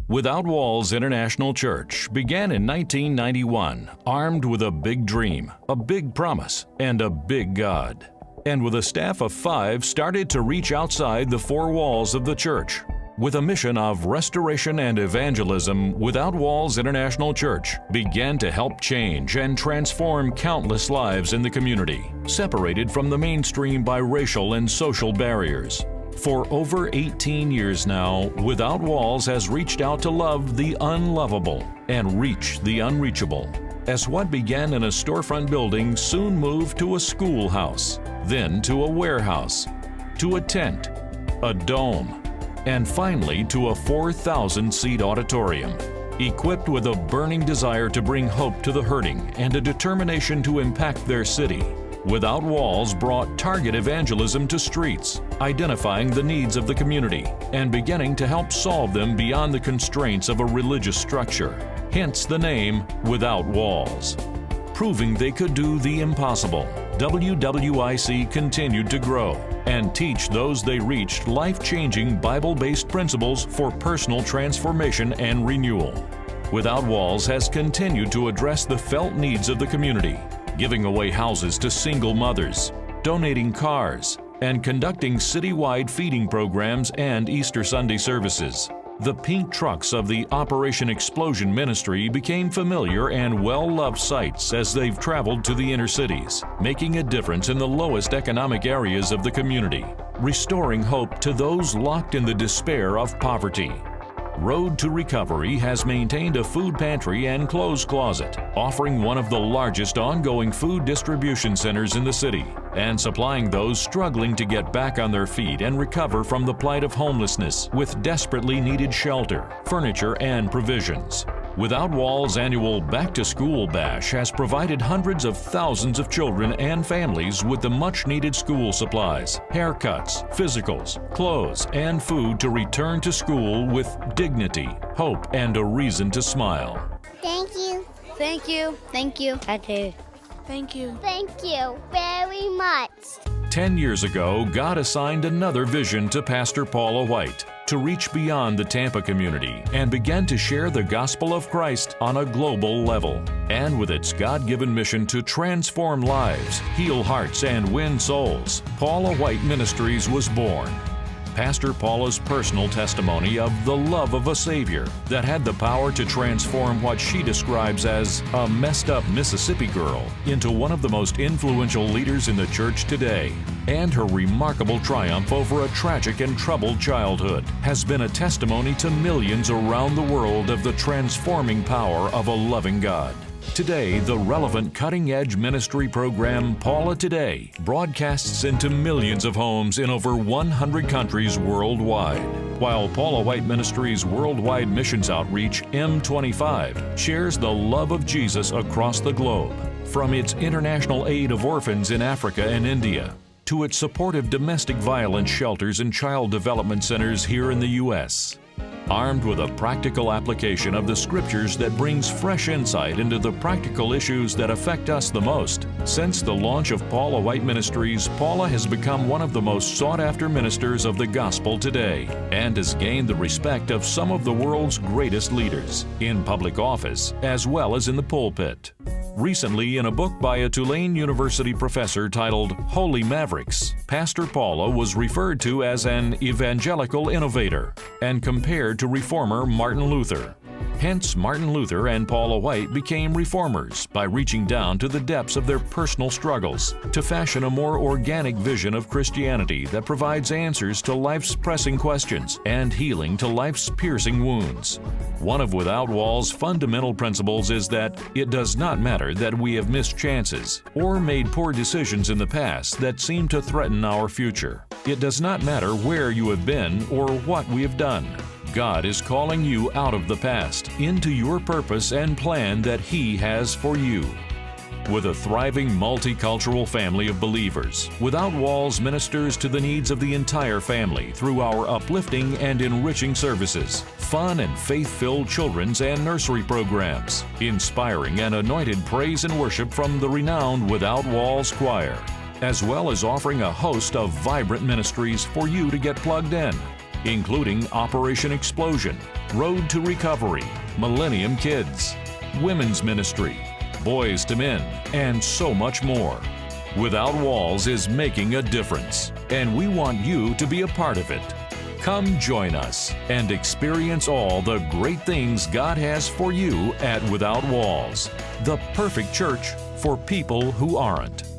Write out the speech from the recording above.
Without Walls International Church began in 1991, armed with a big dream, a big promise, and a big God. And with a staff of 5, started to reach outside the 4 walls of the church. With a mission of restoration and evangelism, Without Walls International Church began to help change and transform countless lives in the community, separated from the mainstream by racial and social barriers. For over 18 years now, Without Walls has reached out to love the unlovable and reach the unreachable, as what began in a storefront building soon moved to a schoolhouse, then to a warehouse, to a tent, a dome, and finally to a 4,000-seat auditorium, equipped with a burning desire to bring hope to the hurting and a determination to impact their city. Without Walls brought target evangelism to streets, identifying the needs of the community and beginning to help solve them beyond the constraints of a religious structure, hence the name Without Walls. Proving they could do the impossible, WWIC continued to grow and teach those they reached life-changing Bible-based principles for personal transformation and renewal. Without Walls has continued to address the felt needs of the community, giving away houses to single mothers, donating cars, and conducting citywide feeding programs and Easter Sunday services. The pink trucks of the Operation Explosion Ministry became familiar and well-loved sights as they've traveled to the inner cities, making a difference in the lowest economic areas of the community, restoring hope to those locked in the despair of poverty. Road to Recovery has maintained a food pantry and clothes closet, offering one of the largest ongoing food distribution centers in the city, and supplying those struggling to get back on their feet and recover from the plight of homelessness with desperately needed shelter, furniture, and provisions. Without Walls' annual Back to School Bash has provided hundreds of thousands of children and families with the much-needed school supplies, haircuts, physicals, clothes, and food to return to school with dignity, hope, and a reason to smile. Thank you. Thank you. Thank you. I do. Thank you. Thank you very much. 10 years ago, God assigned another vision to Pastor Paula White to reach beyond the Tampa community and begin to share the gospel of Christ on a global level. And with its God-given mission to transform lives, heal hearts, and win souls, Paula White Ministries was born. Pastor Paula's personal testimony of the love of a Savior that had the power to transform what she describes as a messed-up Mississippi girl into one of the most influential leaders in the church today, and her remarkable triumph over a tragic and troubled childhood has been a testimony to millions around the world of the transforming power of a loving God. Today, the relevant cutting-edge ministry program Paula Today broadcasts into millions of homes in over 100 countries worldwide, while Paula White Ministries' worldwide missions outreach, M25, shares the love of Jesus across the globe, from its international aid of orphans in Africa and India, to its support of domestic violence shelters and child development centers here in the U.S. Armed with a practical application of the Scriptures that brings fresh insight into the practical issues that affect us the most, since the launch of Paula White Ministries, Paula has become one of the most sought-after ministers of the gospel today and has gained the respect of some of the world's greatest leaders, in public office as well as in the pulpit. Recently, in a book by a Tulane University professor titled Holy Mavericks, Pastor Paula was referred to as an evangelical innovator and compared to reformer Martin Luther. Hence, Martin Luther and Paula White became reformers by reaching down to the depths of their personal struggles to fashion a more organic vision of Christianity that provides answers to life's pressing questions and healing to life's piercing wounds. One of Without Walls' fundamental principles is that it does not matter that we have missed chances or made poor decisions in the past that seem to threaten our future. It does not matter where you have been or what we have done. God is calling you out of the past into your purpose and plan that He has for you. With a thriving multicultural family of believers, Without Walls ministers to the needs of the entire family through our uplifting and enriching services, fun and faith-filled children's and nursery programs, inspiring and anointed praise and worship from the renowned Without Walls Choir, as well as offering a host of vibrant ministries for you to get plugged in. including Operation Explosion, Road to Recovery, Millennium Kids, Women's Ministry, Boys to Men, and so much more. Without Walls is making a difference, and we want you to be a part of it. Come join us and experience all the great things God has for you at Without Walls, the perfect church for people who aren't.